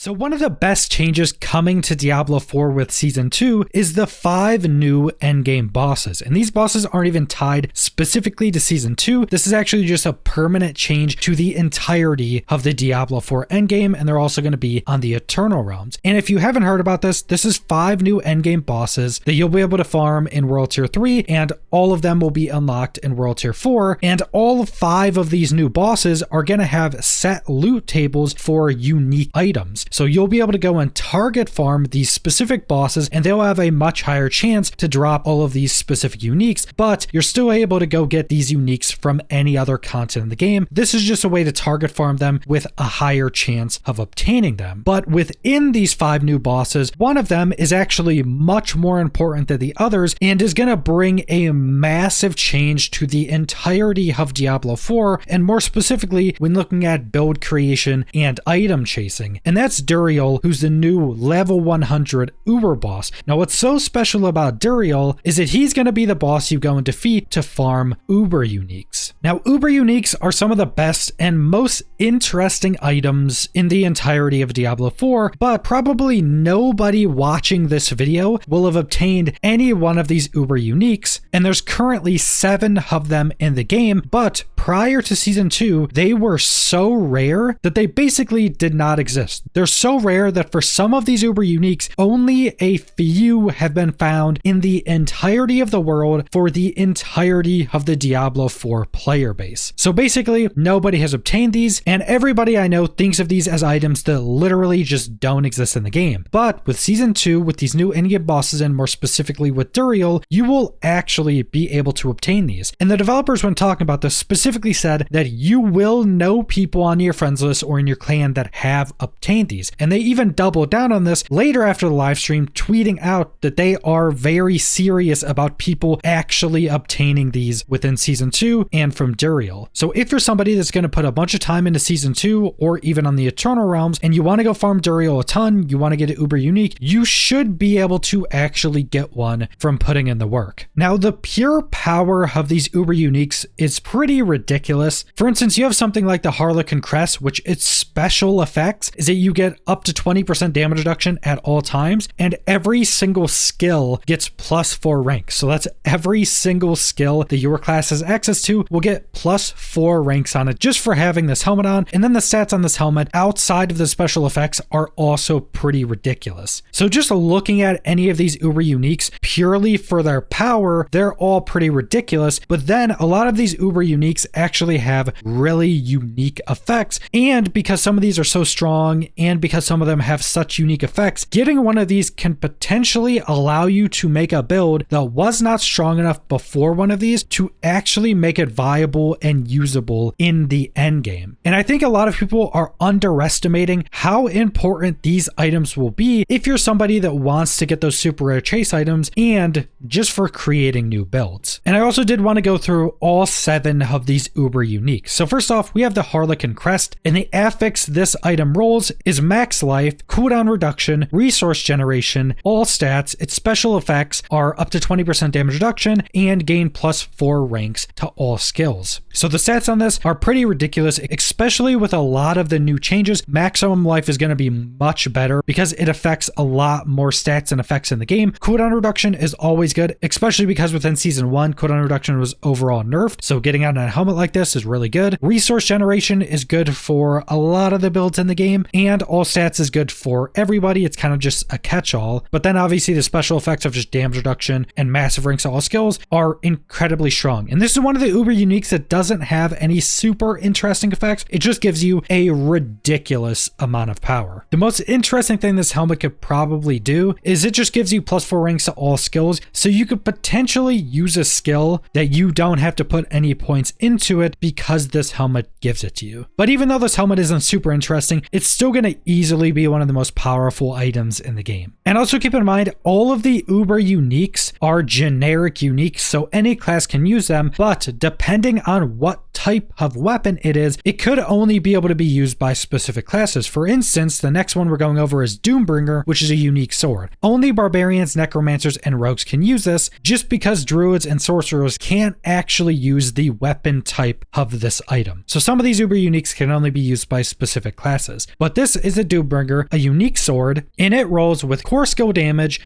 So one of the best changes coming to Diablo 4 with Season 2 is the 5 new endgame bosses. And these bosses aren't even tied specifically to Season 2. This is actually just a permanent change to the entirety of the Diablo 4 endgame, and they're also going to be on the Eternal Realms. And if you haven't heard about this, this is 5 new endgame bosses that you'll be able to farm in World Tier 3, and all of them will be unlocked in World Tier 4. And all 5 of these new bosses are going to have set loot tables for unique items. So you'll be able to go and target farm these specific bosses, and they'll have a much higher chance to drop all of these specific uniques, but you're still able to go get these uniques from any other content in the game. This is just a way to target farm them with a higher chance of obtaining them. But within these 5 new bosses, one of them is actually much more important than the others and is going to bring a massive change to the entirety of Diablo 4, and more specifically when looking at build creation and item chasing. And that's Duriel, who's the new level 100 Uber boss. Now what's so special about Duriel is that he's going to be the boss you go and defeat to farm Uber uniques. Now Uber uniques are some of the best and most interesting items in the entirety of Diablo 4, but probably nobody watching this video will have obtained any one of these Uber uniques, and there's currently 7 of them in the game, but prior to Season 2, they were so rare that they basically did not exist. They're so rare that for some of these Uber uniques, only a few have been found in the entirety of the world for the entirety of the Diablo 4 player base. So basically, nobody has obtained these, and everybody I know thinks of these as items that literally just don't exist in the game. But with Season 2, with these new endgame bosses, and more specifically with Duriel, you will actually be able to obtain these. And the developers, when talking about this, specifically said that you will know people on your friends list or in your clan that have obtained these. And they even doubled down on this later after the live stream, tweeting out that they are very serious about people actually obtaining these within Season 2 and from Duriel. So if you're somebody that's going to put a bunch of time into Season 2 or even on the Eternal Realms, and you want to go farm Duriel a ton, you want to get an Uber unique, you should be able to actually get one from putting in the work. Now the pure power of these Uber uniques is pretty ridiculous. For instance, you have something like the Harlequin Crest, which its special effects is that you get up to 20% damage reduction at all times, and every single skill gets +4 ranks. So that's every single skill that your class has access to will get +4 ranks on it just for having this helmet on. And then the stats on this helmet outside of the special effects are also pretty ridiculous. So just looking at any of these Uber uniques purely for their power, they're all pretty ridiculous. But then a lot of these Uber uniques actually have really unique effects, and because some of these are so strong and because some of them have such unique effects, getting one of these can potentially allow you to make a build that was not strong enough before one of these to actually make it viable and usable in the end game. And I think a lot of people are underestimating how important these items will be if you're somebody that wants to get those super rare chase items and just for creating new builds. And I also did want to go through all 7 of these Uber uniques. So first off, we have the Harlequin Crest, and the affix this item rolls is max life, cooldown reduction, resource generation, all stats. Its special effects are up to 20% damage reduction and gain +4 ranks to all skills. So the stats on this are pretty ridiculous, especially with a lot of the new changes. Maximum life is going to be much better because it affects a lot more stats and effects in the game. Cooldown reduction is always good, especially because within Season 1, cooldown reduction was overall nerfed. So getting out on a helmet like this is really good. Resource generation is good for a lot of the builds in the game, and all stats is good for everybody. It's kind of just a catch-all. But then obviously the special effects of just damage reduction and massive ranks to all skills are incredibly strong. And this is one of the Uber uniques that doesn't have any super interesting effects. It just gives you a ridiculous amount of power. The most interesting thing this helmet could probably do is it just gives you +4 ranks to all skills, so you could potentially use a skill that you don't have to put any points into it because this helmet gives it to you. But even though this helmet isn't super interesting, it's still going to easily be one of the most powerful items in the game. And also keep in mind, all of the Uber uniques are generic uniques, so any class can use them, but depending on what type of weapon it is, it could only be able to be used by specific classes. For instance, the next one we're going over is Doombringer, which is a unique sword. Only barbarians, necromancers, and rogues can use this, just because druids and sorcerers can't actually use the weapon type of this item. So some of these Uber uniques can only be used by specific classes, but this is a Doombringer, a unique sword, and it rolls with core skill damage,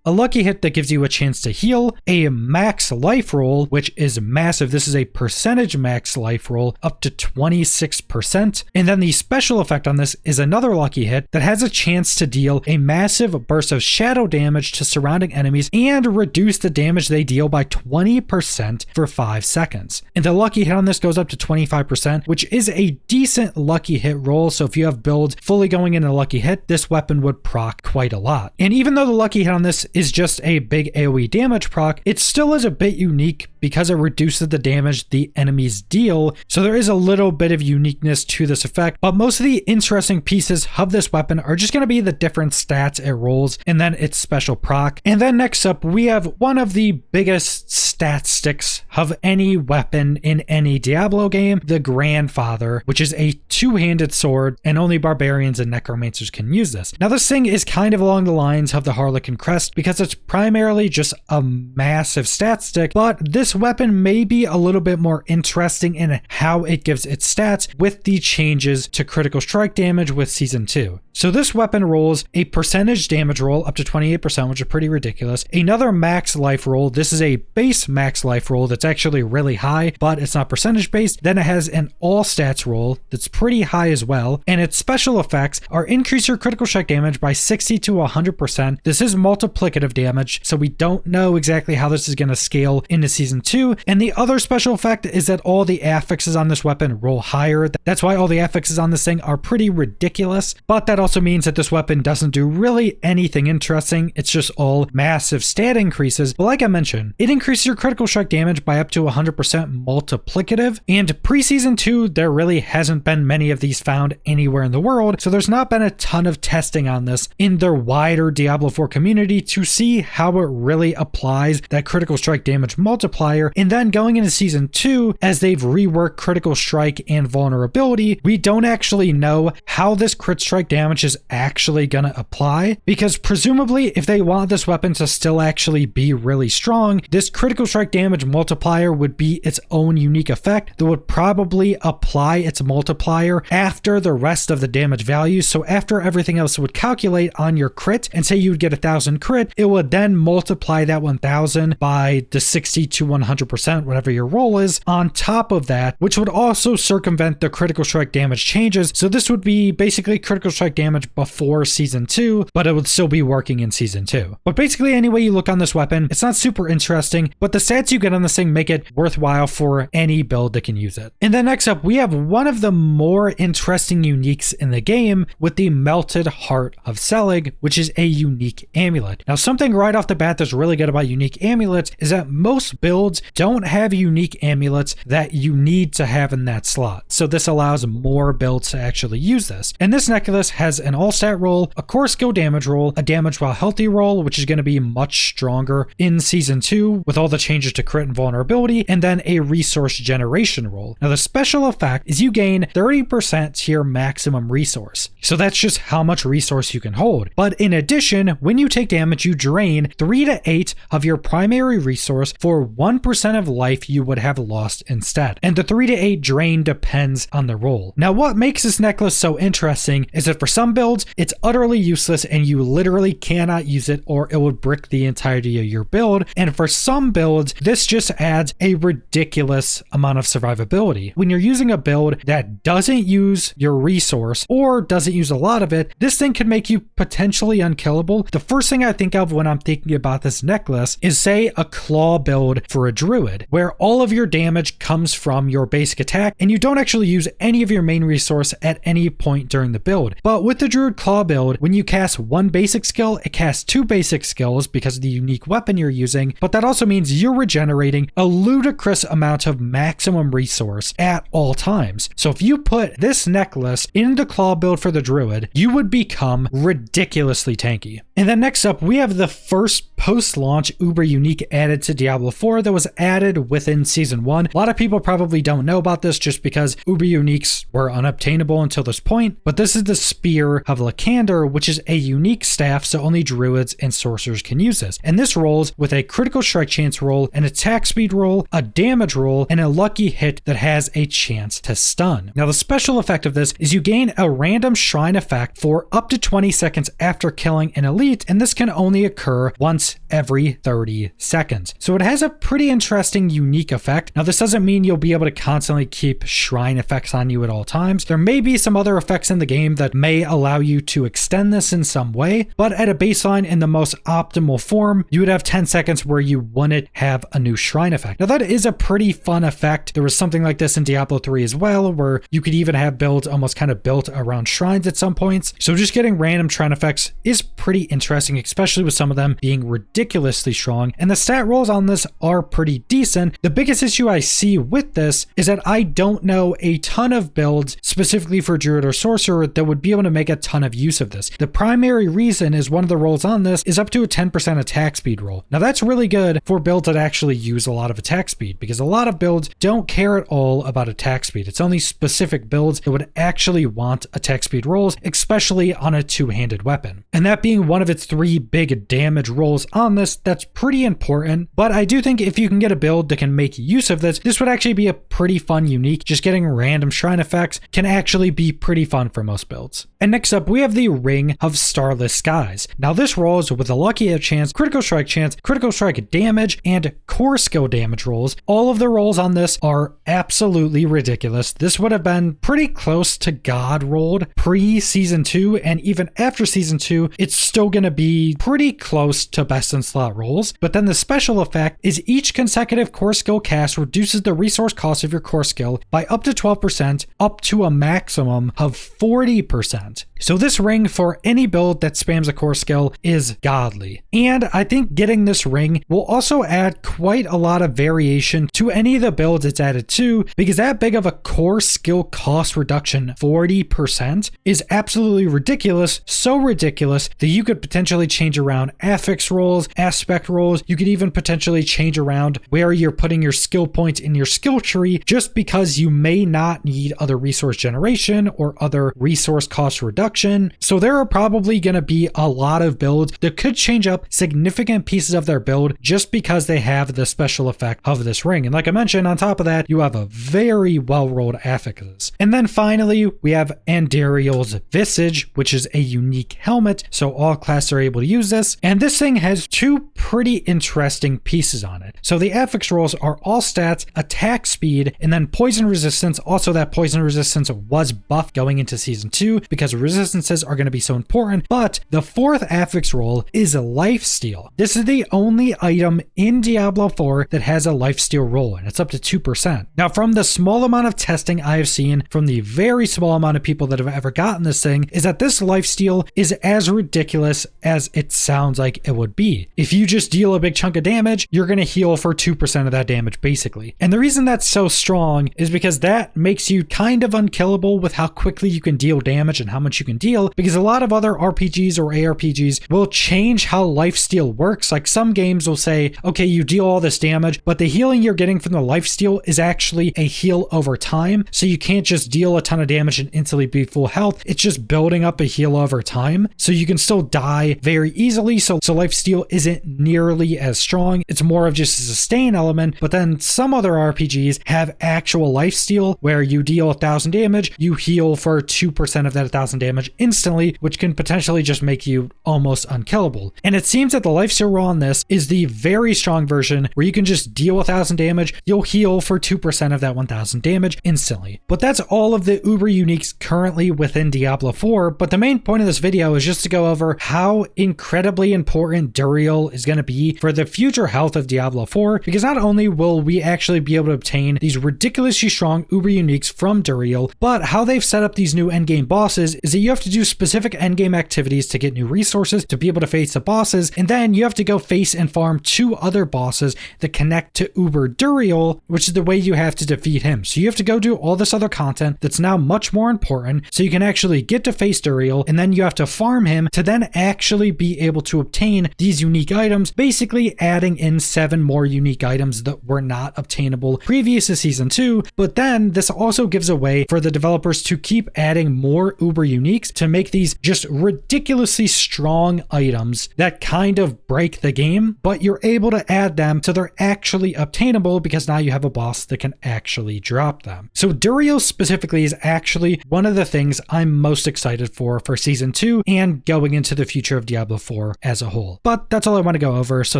a lucky hit that gives you a chance to heal, a max life roll, which is massive. This is a percentage max life roll up to 26%. And then the special effect on this is another lucky hit that has a chance to deal a massive burst of shadow damage to surrounding enemies and reduce the damage they deal by 20% for 5 seconds. And the lucky hit on this goes up to 25%, which is a decent lucky hit roll. So if you have builds fully going in a lucky hit, this weapon would proc quite a lot. And even though the lucky hit on this is just a big AoE damage proc, it still is a bit unique because it reduces the damage the enemies deal. So there is a little bit of uniqueness to this effect, but most of the interesting pieces of this weapon are just going to be the different stats it rolls and then its special proc. And then next up, we have one of the biggest stat sticks of any weapon in any Diablo game, the Grandfather, which is a two-handed sword, and only barbarians and necromancers can use this. Now this thing is kind of along the lines of the Harlequin Crest because it's primarily just a massive stat stick, but this weapon may be a little bit more interesting in how it gives its stats with the changes to critical strike damage with Season 2. So this weapon rolls a percentage damage roll up to 28%, which is pretty ridiculous. Another max life roll. This is a base max life roll that's actually really high, but it's not percentage based. Then it has an all stats roll that's pretty high as well. And its special effects are increase your critical strike damage by 60 to 100%. This is multiplicative damage, so we don't know exactly how this is going to scale into Season 2. And the other special effect is that all the affixes on this weapon roll higher. That's why all the affixes on this thing are pretty ridiculous, but that also means that this weapon doesn't do really anything interesting. It's just all massive stat increases. But like I mentioned, it increases your critical strike damage by up to 100% multiplicative. And pre-Season 2, there really hasn't been many of these found anywhere in the world. So there's not been a ton of testing on this in their wider Diablo 4 community to see how it really applies that critical strike damage multiplier. And then going into Season 2, as they've reworked critical strike and vulnerability, we don't actually know how this crit strike damage is actually going to apply, because presumably if they want this weapon to still actually be really strong, this critical strike damage multiplier would be its own unique effect that would probably apply its multiplier after the rest of the damage values. So after everything else would calculate on your crit, and say you would get 1,000 crit, it would then multiply that 1,000 by the 60 to 100%, whatever your roll is, on top of that, which would also circumvent the critical strike damage changes. So this would be basically critical strike damage before Season 2, but it would still be working in Season 2. But basically, any way you look on this weapon, it's not super interesting, but the stats you get on this thing make it worthwhile for any build that can use it. And then next up, we have one of the more interesting uniques in the game with the Melted Heart of Selig, which is a unique amulet. Now, something right off the bat that's really good about unique amulets is that most builds don't have unique amulets that you need to have in that slot. So this allows more builds to actually use this. And this necklace has an all stat roll, a core skill damage roll, a damage while healthy roll, which is going to be much stronger in Season 2 with all the changes to crit and vulnerability, and then a resource generation roll. Now the special effect is you gain 30% to your maximum resource. So that's just how much resource you can hold. But in addition, when you take damage, you drain 3 to 8 of your primary resource for 1% of life you would have lost instead. And the 3 to 8 drain depends on the roll. Now what makes this necklace so interesting is that for some builds, it's utterly useless and you literally cannot use it or it would brick the entirety of your build. And for some builds, this just adds a ridiculous amount of survivability. When you're using a build that doesn't use your resource or doesn't use a lot of it, this thing can make you potentially unkillable. The first thing I think of when I'm thinking about this necklace is, say, a claw build for a druid, where all of your damage comes from your basic attack and you don't actually use any of your main resource at any point during the build. But with the druid claw build, when you cast one basic skill, it casts 2 basic skills because of the unique weapon you're using, but that also means you're regenerating a ludicrous amount of maximum resource at all times. So if you put this necklace in the claw build for the druid, you would become ridiculously tanky. And then next up, we have the first post-launch Uber unique added to Diablo 4 that was added within Season 1. A lot of people probably don't know about this just because Uber uniques were unobtainable until this point, but this is the Spear of Lycander, which is a unique staff, so only druids and sorcerers can use this. And this rolls with a critical strike chance roll, an attack speed roll, a damage roll, and a lucky hit that has a chance to stun. Now the special effect of this is you gain a random random shrine effect for up to 20 seconds after killing an elite, and this can only occur once every 30 seconds. So it has a pretty interesting, unique effect. Now, this doesn't mean you'll be able to constantly keep shrine effects on you at all times. There may be some other effects in the game that may allow you to extend this in some way, but at a baseline in the most optimal form, you would have 10 seconds where you wouldn't have a new shrine effect. Now, that is a pretty fun effect. There was something like this in Diablo 3 as well, where you could even have builds almost kind of built around shrines at some points. So just getting random shrine effects is pretty interesting, especially with some of them being ridiculously strong, and the stat rolls on this are pretty decent. The biggest issue I see with this is that I don't know a ton of builds specifically for Druid or Sorcerer that would be able to make a ton of use of this. The primary reason is one of the rolls on this is up to a 10% attack speed roll. Now, that's really good for builds that actually use a lot of attack speed, because a lot of builds don't care at all about attack speed. It's only specific builds that would actually want attack speed rolls, especially on a two-handed weapon. And that being one of its 3 big damage rolls on this, that's pretty important. But I do think if you can get a build that can make use of this would actually be a pretty fun, unique. Just getting random shrine effects can actually be pretty fun for most builds. And next up, we have the Ring of Starless Skies. Now, this rolls with a lucky hit chance, critical strike damage, and core skill damage rolls. All of the rolls on this are absolutely ridiculous. This would have been pretty close to God rolled pre-season 2, and even after season 2, it's still going to be pretty close to best in slot rolls. But then the special effect is each consecutive core skill cast reduces the resource cost of your core skill by up to 12%, up to a maximum of 40%. So this ring for any build that spams a core skill is godly. And I think getting this ring will also add quite a lot of variation to any of the builds it's added to, because that big of a core skill cost reduction, 40%, is absolutely ridiculous. So ridiculous that you could potentially change around affix rolls, aspect rolls. You could even potentially change around where you're putting your skill points in your skill tree, just because you may not need other resource generation or other resource cost reduction. So there are probably going to be a lot of builds that could change up significant pieces of their build just because they have the special effect of this ring. And like I mentioned, on top of that, you have a very well-rolled affixes. And then finally, we have Andariel's Visage, which is a unique helmet, so all classes are able to use this. And this thing has 2 pretty interesting pieces on it. So the affix rolls are all stats, attack speed, and then poison resistance. Also, that poison resistance was buffed going into season 2 because resistances are going to be so important. But the 4th affix roll is a lifesteal. This is the only item in Diablo 4 that has a lifesteal roll, and it's up to 2%. Now, from the small amount of testing I have seen from the very small amount of people that have ever gotten this thing, is that this lifesteal is as ridiculous as it sounds like it would be. If you just deal a big chunk of damage, you're going to heal for 2% of that damage, basically. And the reason that's so strong is because that makes you kind of unkillable with how quickly you can deal damage and how much you can deal, because a lot of other RPGs or ARPGs will change how lifesteal works. Like some games will say, okay, you deal all this damage, but the healing you're getting from the lifesteal is actually a heal over time. So you can't just deal a ton of damage and instantly be full health. It's just building up a heal over time. So you can still die very easily. So lifesteal isn't nearly as strong. It's more of just a sustain element. But then some other RPGs have actual lifesteal where you deal 1,000 damage, you heal for 2% of that 1,000 damage instantly, which can potentially just make you almost unkillable. And it seems that the lifesteal roll on this is the very strong version where you can just deal 1,000 damage, you'll heal for 2% of that 1,000 damage instantly. But that's all of the uber uniques currently within Diablo 4. But the main point of this video is just to go over how incredibly important Duriel is going to be for the future health of Diablo 4, because not only will we actually be able to obtain these ridiculously strong uber uniques from Duriel, but how they've set up these new endgame bosses is that you have to do specific endgame activities to get new resources to be able to face the bosses, and then you have to go face and farm 2 other bosses that connect to Uber Duriel, which is the way you have to defeat him. So you have to go do all this other content that's now much more important so you can actually get to face Duriel, and then you have to farm him to then actually be able to obtain these unique items, basically adding in 7 more unique items that were not obtainable previous to season 2. But then this also gives a way for the developers to keep adding more uber uniques to make these just ridiculously strong items that kind of break the game, but you're able to add them so they're actually obtainable because now you have a boss that can actually drop them. So Duriel specifically is actually one of the things things I'm most excited for Season 2 and going into the future of Diablo 4 as a whole. But that's all I want to go over, so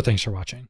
thanks for watching.